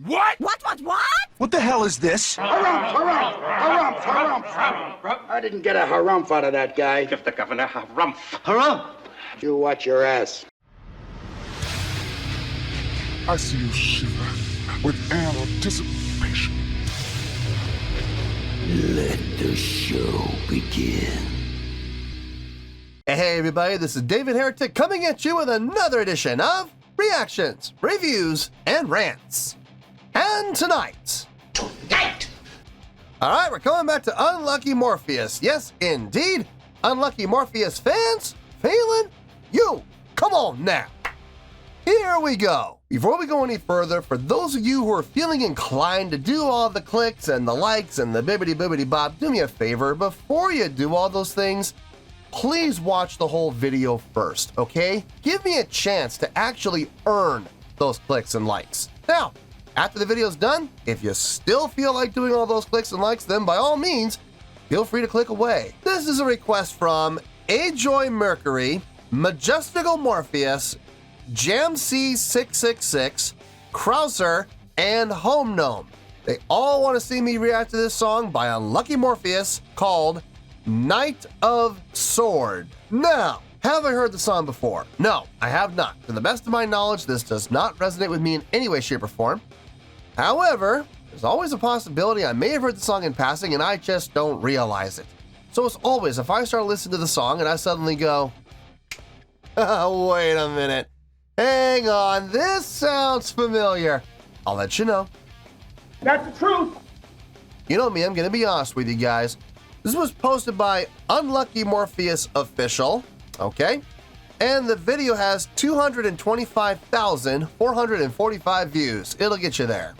What? What? What the hell is this? Harumph. I didn't get a harumph out of that guy. Give the governor harumph. Harumph! You watch your ass. I see you shiver with anticipation. Let the show begin. Hey everybody, this is David Heretic coming at you with another edition of Reactions, Reviews, and Rants. And tonight... Alright, we're coming back to Unlucky Morpheus. Yes, indeed, Unlucky Morpheus fans feeling you. Come on now. Here we go. Before we go any further, for those of you who are feeling inclined to do all the clicks and the likes and the bibbity bop, do me a favor. Before you do all those things, please watch the whole video first, okay? Give me a chance to actually earn those clicks and likes. Now, after the video's done, if you still feel like doing all those clicks and likes, then by all means, feel free to click away. This is a request from Ajoy Mercury, Majestical Morpheus, JamC666, Krauser, and Home Gnome. They all want to see me react to this song by Unlucky Morpheus called Knight of Sword. Now, have I heard the song before? No, I have not. To the best of my knowledge, this does not resonate with me in any way, shape, or form. However, there's always a possibility I may have heard the song in passing and I just don't realize it. So as always, if I start listening to the song and I suddenly go, wait a minute, hang on, this sounds familiar, I'll let you know. That's the truth. You know me, I'm gonna be honest with you guys. This was posted by Unlucky Morpheus Official, okay? And the video has 225,445 views. It'll get you there.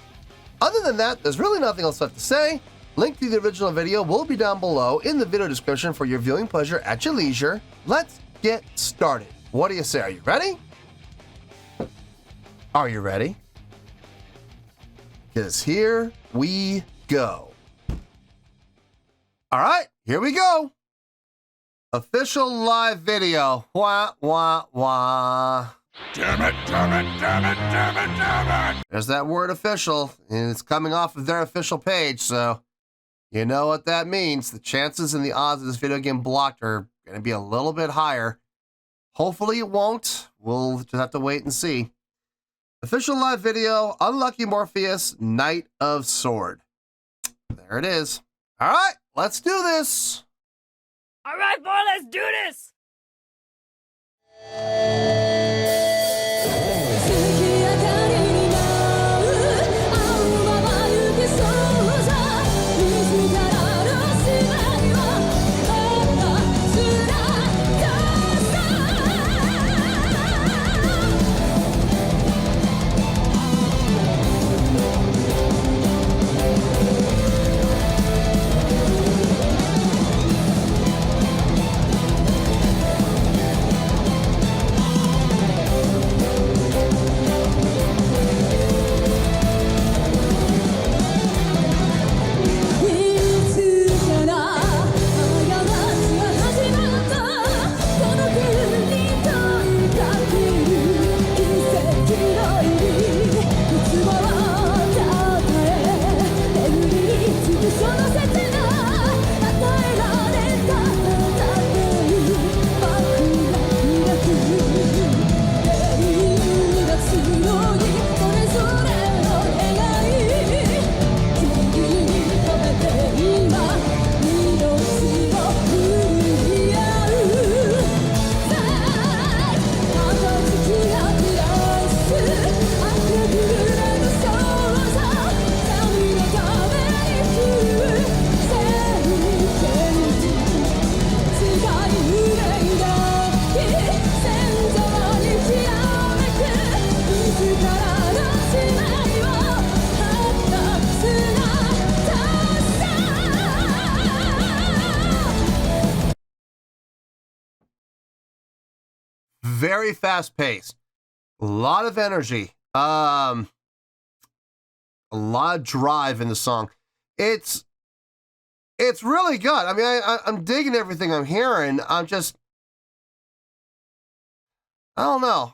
Other than that, there's really nothing else left to say. Link to the original video will be down below in the video description for your viewing pleasure at your leisure. Let's get started. What do you say? Are you ready? Are you ready? Because here we go. All right, here we go. Official live video. Wah, wah, wah. Damn it, damn it, damn it, damn it, damn it! There's that word official, and it's coming off of their official page, so you know what that means. The chances and the odds of this video getting blocked are going to be a little bit higher. Hopefully it won't. We'll just have to wait and see. Official live video, Unlucky Morpheus, Knight of Sword. There it is. All right, let's do this. All right, boy, let's do this. Very fast paced, a lot of energy, a lot of drive in the song. It's really good. I mean, I'm digging everything I'm hearing. I don't know.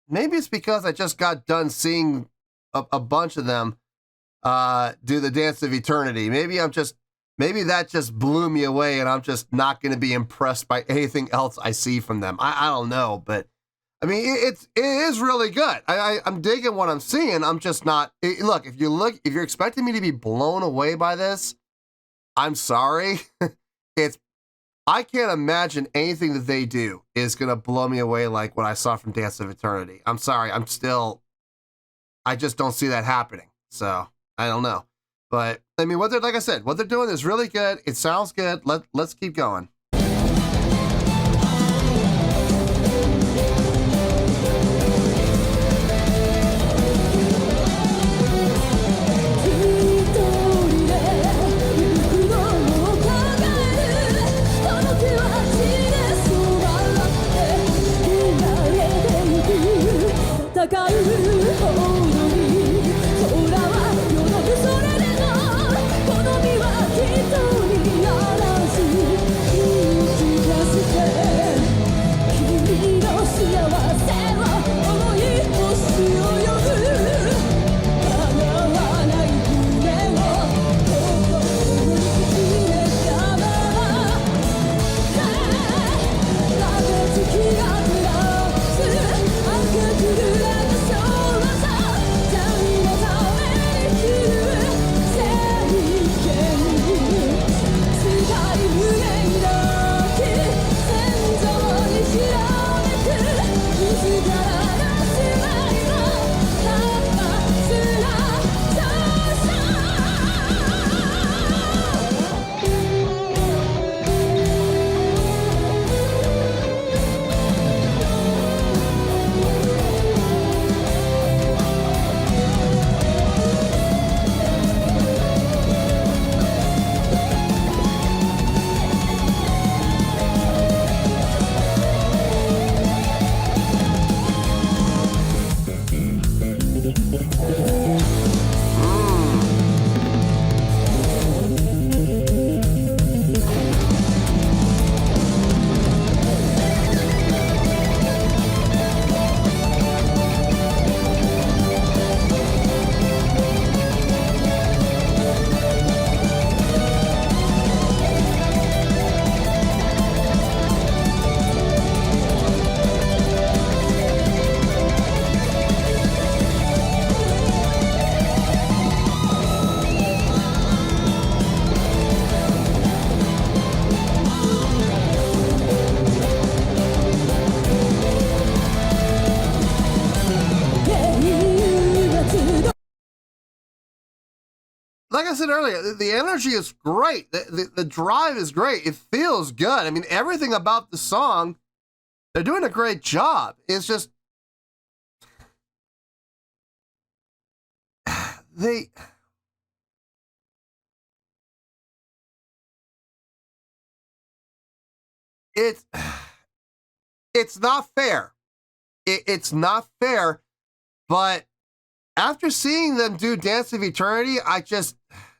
Maybe it's because I just got done seeing a bunch of them do the Dance of Eternity. Maybe that just blew me away, and I'm just not going to be impressed by anything else I see from them. I don't know, but I mean, it is really good. I'm digging what I'm seeing. I'm just not. Look, if you're expecting me to be blown away by this, I'm sorry. I can't imagine anything that they do is going to blow me away like what I saw from Dance of Eternity. I'm sorry. I just don't see that happening. So I don't know. But I mean, like I said, what they're doing is really good. It sounds good. Let's keep going. Like I said earlier, the energy is great. The drive is great. It feels good. I mean, everything about the song, they're doing a great job. It's just, it's not fair. It's not fair, but after seeing them do Dance of Eternity,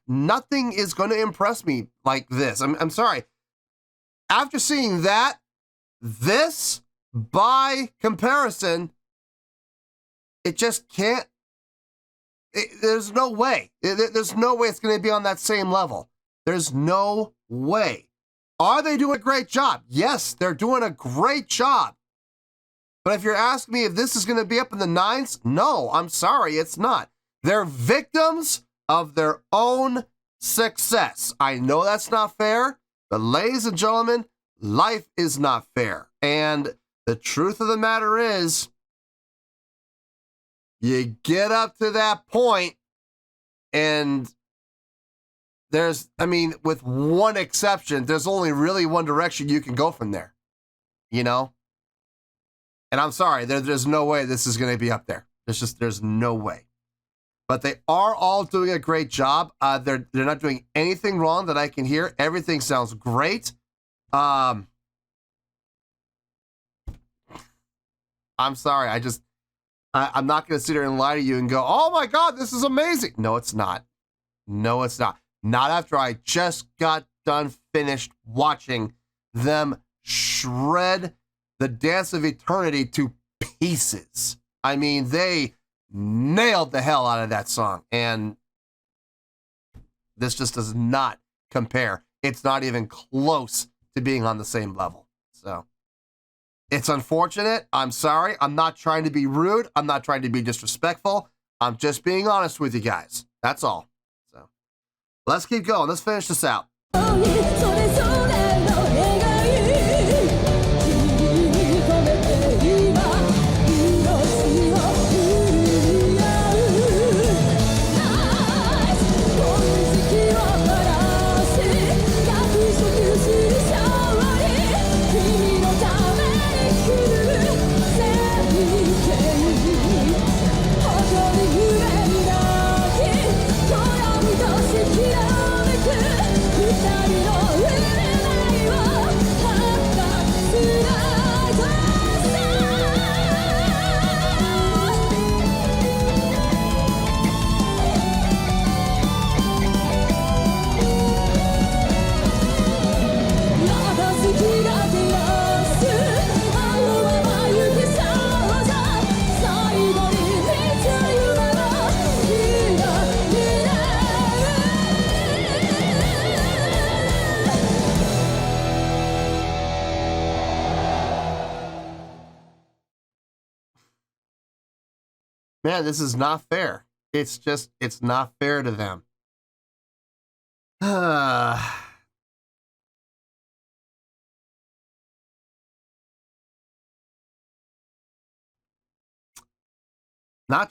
nothing is going to impress me like this. I'm sorry. After seeing that, this, by comparison, it just can't. There's no way. There's no way it's going to be on that same level. There's no way. Are they doing a great job? Yes, they're doing a great job. But if you're asking me if this is going to be up in the 9s, no, I'm sorry, it's not. They're victims of their own success. I know that's not fair, but ladies and gentlemen, life is not fair. And the truth of the matter is, you get up to that point, and with one exception, there's only really one direction you can go from there, you know? And I'm sorry, there's no way this is going to be up there. There's no way. But they are all doing a great job. They're not doing anything wrong that I can hear. Everything sounds great. I'm sorry. I'm not going to sit here and lie to you and go, oh my God, this is amazing. No, it's not. No, it's not. Not after I just got done finished watching them shred the Dance of Eternity to pieces. I mean, they nailed the hell out of that song. And this just does not compare. It's not even close to being on the same level. So it's unfortunate. I'm sorry. I'm not trying to be rude. I'm not trying to be disrespectful. I'm just being honest with you guys. That's all. So let's keep going. Let's finish this out. Man, this is not fair. It's not fair to them. Not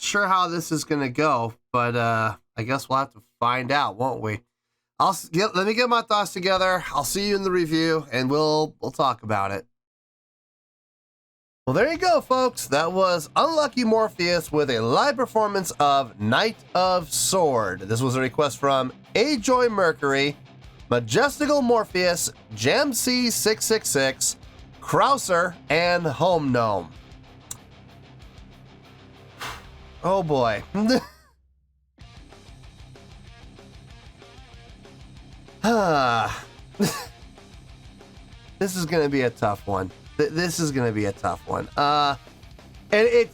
sure how this is going to go, but I guess we'll have to find out, won't we? Let me get my thoughts together. I'll see you in the review, and we'll talk about it. Well, there you go, folks. That was Unlucky Morpheus with a live performance of Knight of Sword. This was a request from A-Joy Mercury, Majestical Morpheus, JamC666, Krauser, and Home Gnome. Oh boy. This is going to be a tough one. This is going to be a tough one. And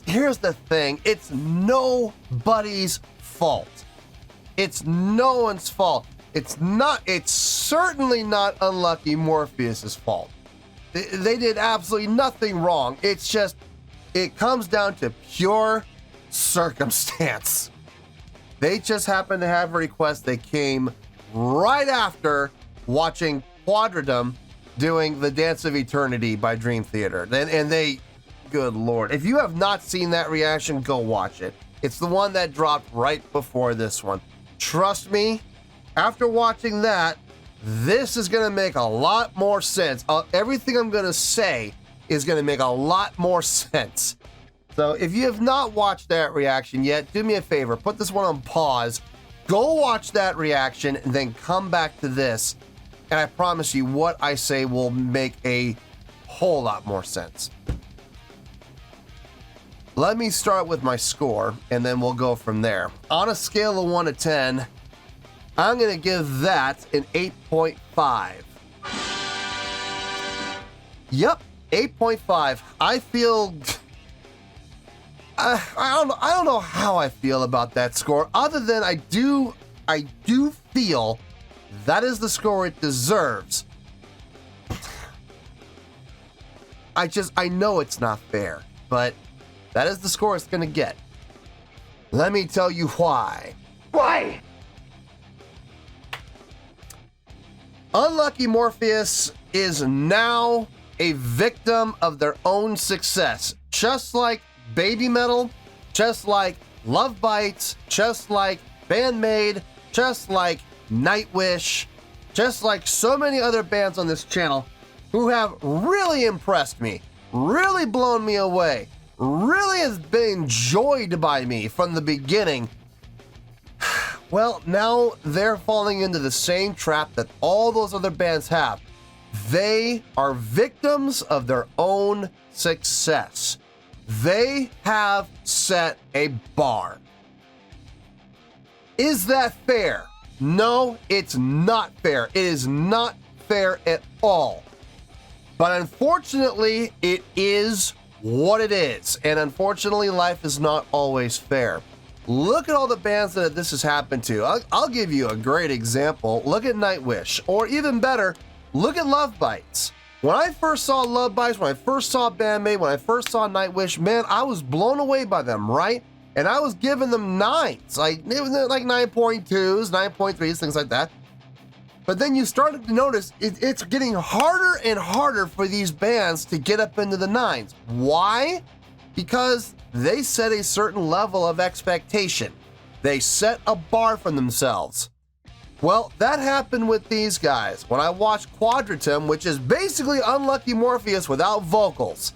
here's the thing. It's nobody's fault. It's no one's fault. It's certainly not Unlucky Morpheus's fault. They did absolutely nothing wrong. It's just, it comes down to pure circumstance. They just happened to have a request that came right after watching Quadradum doing The Dance of Eternity by Dream Theater. And they, good Lord, if you have not seen that reaction, go watch it. It's the one that dropped right before this one. Trust me, after watching that, this is going to make a lot more sense. Everything I'm going to say is going to make a lot more sense. So if you have not watched that reaction yet, do me a favor, put this one on pause, go watch that reaction, and then come back to this. And I promise you, what I say will make a whole lot more sense. Let me start with my score, and then we'll go from there. On a scale of 1 to 10, I'm going to give that an 8.5. Yep, 8.5. I feel... I don't know how I feel about that score, other than I do feel that is the score it deserves. I know it's not fair, but that is the score it's gonna get. Let me tell you why. Why? Unlucky Morpheus is now a victim of their own success, just like Baby Metal, just like Love Bites, just like Bandmade, just like Nightwish, just like so many other bands on this channel who have really impressed me, really blown me away, really has been enjoyed by me from the beginning. Well, now they're falling into the same trap that all those other bands have. They are victims of their own success. They have set a bar. Is that fair? No, it's not fair. It is not fair at all. But unfortunately, it is what it is. And unfortunately, life is not always fair. Look at all the bands that this has happened to. I'll give you a great example. Look at Nightwish, or even better, look at Love Bites. When I first saw Love Bites, when I first saw Bandmate, when I first saw Nightwish, man, I was blown away by them, right? And I was giving them 9s, like 9.2s, 9.3s, things like that. But then you started to notice it's getting harder and harder for these bands to get up into the 9s. Why? Because they set a certain level of expectation. They set a bar for themselves. Well, that happened with these guys. When I watched Quadratum, which is basically Unlucky Morpheus without vocals,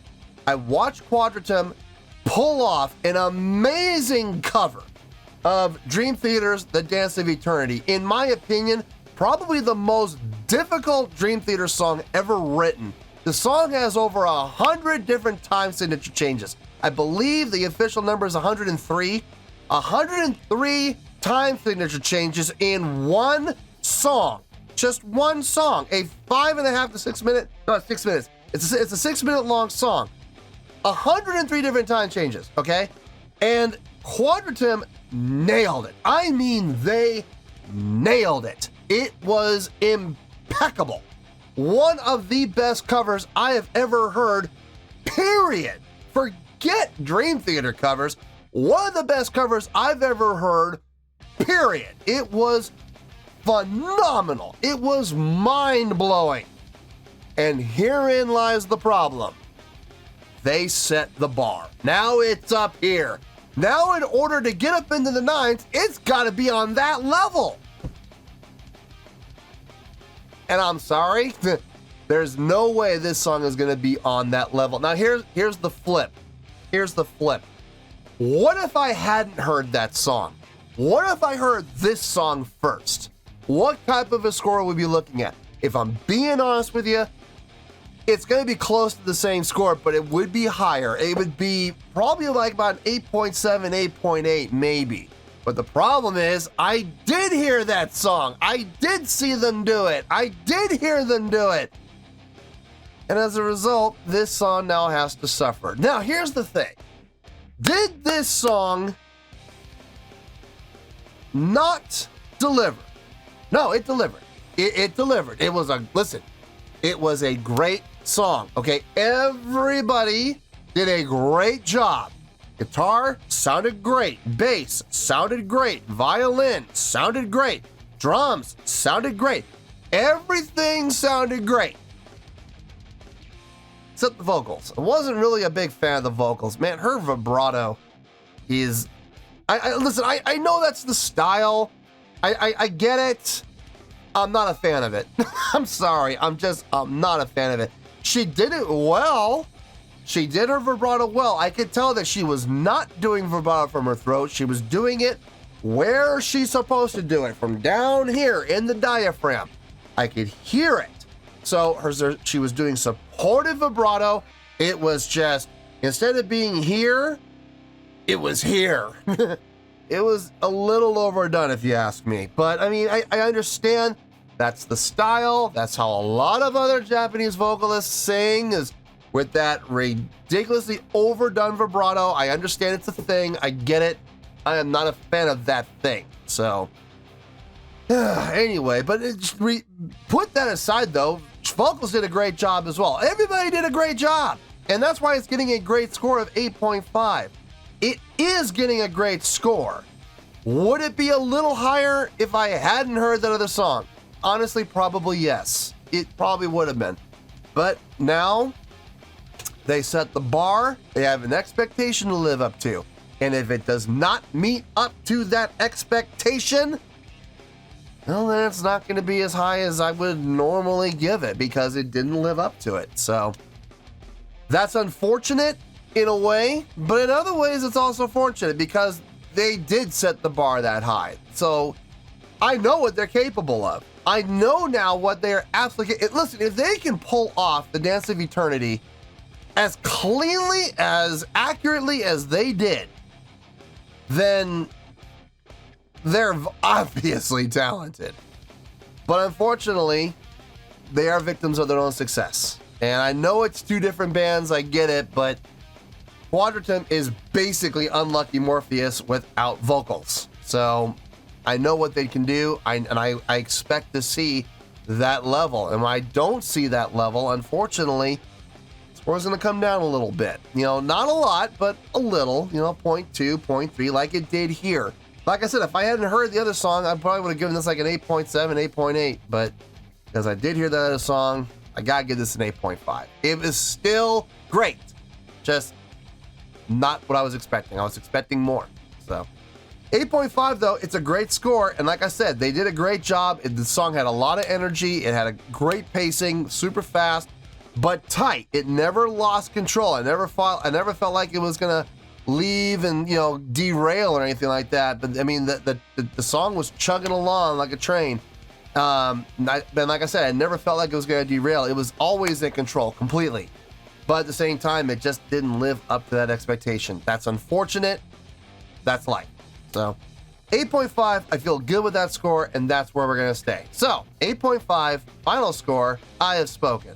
I watched Quadratum pull off an amazing cover of Dream Theater's The Dance of Eternity. In my opinion, probably the most difficult Dream Theater song ever written. The song has over 100 different time signature changes. I believe the official number is 103. 103 time signature changes in one song. Just one song. A 5.5 to 6 minute, no, 6 minutes. It's a 6 minute long song. 103 different time changes, okay? And Quadratum nailed it. I mean, they nailed it. It was impeccable. One of the best covers I have ever heard, period. Forget Dream Theater covers. One of the best covers I've ever heard, period. It was phenomenal. It was mind-blowing. And herein lies the problem. They set the bar. Now it's up here. Now in order to get up into the 9s, it's got to be on that level. And I'm sorry, there's no way this song is going to be on that level. Now here's the flip. Here's the flip. What if I hadn't heard that song? What if I heard this song first? What type of a score would we be looking at? If I'm being honest with you, it's going to be close to the same score, but it would be higher. It would be probably like about 8.7, 8.8 maybe. But the problem is, I did hear that song. I did see them do it. I did hear them do it. And as a result, this song now has to suffer. Now, here's the thing. Did this song not deliver? No, it delivered. It delivered. It was it was a great song, okay? Everybody did a great job. Guitar sounded great. Bass sounded great. Violin sounded great. Drums sounded great. Everything sounded great. Except the vocals. I wasn't really a big fan of the vocals. Man, her vibrato is... Listen, I know that's the style. I get it. I'm not a fan of it. I'm sorry. I'm not a fan of it. She did it well. She did her vibrato well. I could tell that she was not doing vibrato from her throat. She was doing it where she's supposed to do it, from down here in the diaphragm. I could hear it. So she was doing supportive vibrato. It was just, instead of being here, it was here. It was a little overdone, if you ask me. But I mean, I understand that's the style. That's how a lot of other Japanese vocalists sing, is with that ridiculously overdone vibrato. I understand it's a thing. I get it. I am not a fan of that thing. So anyway, but put that aside though, vocals did a great job as well. Everybody did a great job. And that's why it's getting a great score of 8.5. It is getting a great score. Would it be a little higher if I hadn't heard that other song? Honestly, probably yes. It probably would have been. But now they set the bar. They have an expectation to live up to. And if it does not meet up to that expectation, well, then it's not going to be as high as I would normally give it, because it didn't live up to it. So that's unfortunate in a way, but in other ways it's also fortunate because they did set the bar that high. So I know what they're capable of. I know now what they're absolutely... Listen, if they can pull off the Dance of Eternity as cleanly, as accurately as they did, then they're obviously talented. But unfortunately, they are victims of their own success. And I know it's two different bands, I get it, but Quadratum is basically Unlucky Morpheus without vocals. So I know what they can do, and I expect to see that level. And when I don't see that level, unfortunately, score's going to come down a little bit. You know, not a lot, but a little, you know, 0.2, 0.3, like it did here. Like I said, if I hadn't heard the other song, I probably would have given this like an 8.7, 8.8, but because I did hear that other song, I gotta give this an 8.5. It was still great, just not what I was expecting. I was expecting more. So 8.5 though, it's a great score, and like I said, they did a great job. The song had a lot of energy, it had a great pacing, super fast, but tight. It never lost control. I never felt like it was gonna leave and, you know, derail or anything like that. But I mean, the song was chugging along like a train. But like I said, I never felt like it was gonna derail. It was always in control completely. But at the same time, it just didn't live up to that expectation. That's unfortunate. That's life. So 8.5, I feel good with that score, and that's where we're gonna stay. So 8.5, final score, I have spoken.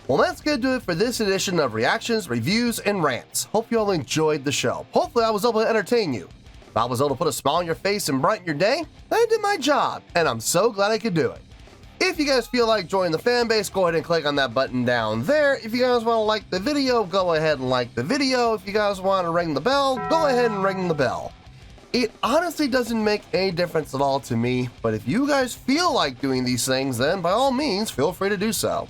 Well, that's going to do it for this edition of Reactions, Reviews, and Rants. Hope you all enjoyed the show. Hopefully I was able to entertain you. If I was able to put a smile on your face and brighten your day, I did my job, and I'm so glad I could do it. If you guys feel like joining the fan base, go ahead and click on that button down there. If you guys want to like the video, go ahead and like the video. If you guys want to ring the bell, go ahead and ring the bell. It honestly doesn't make any difference at all to me, but if you guys feel like doing these things, then by all means, feel free to do so.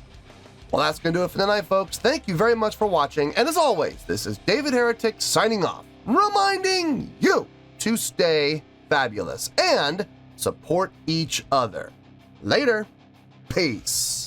Well, that's going to do it for tonight, folks. Thank you very much for watching. And as always, this is David Heretic signing off, reminding you to stay fabulous and support each other. Later. Peace.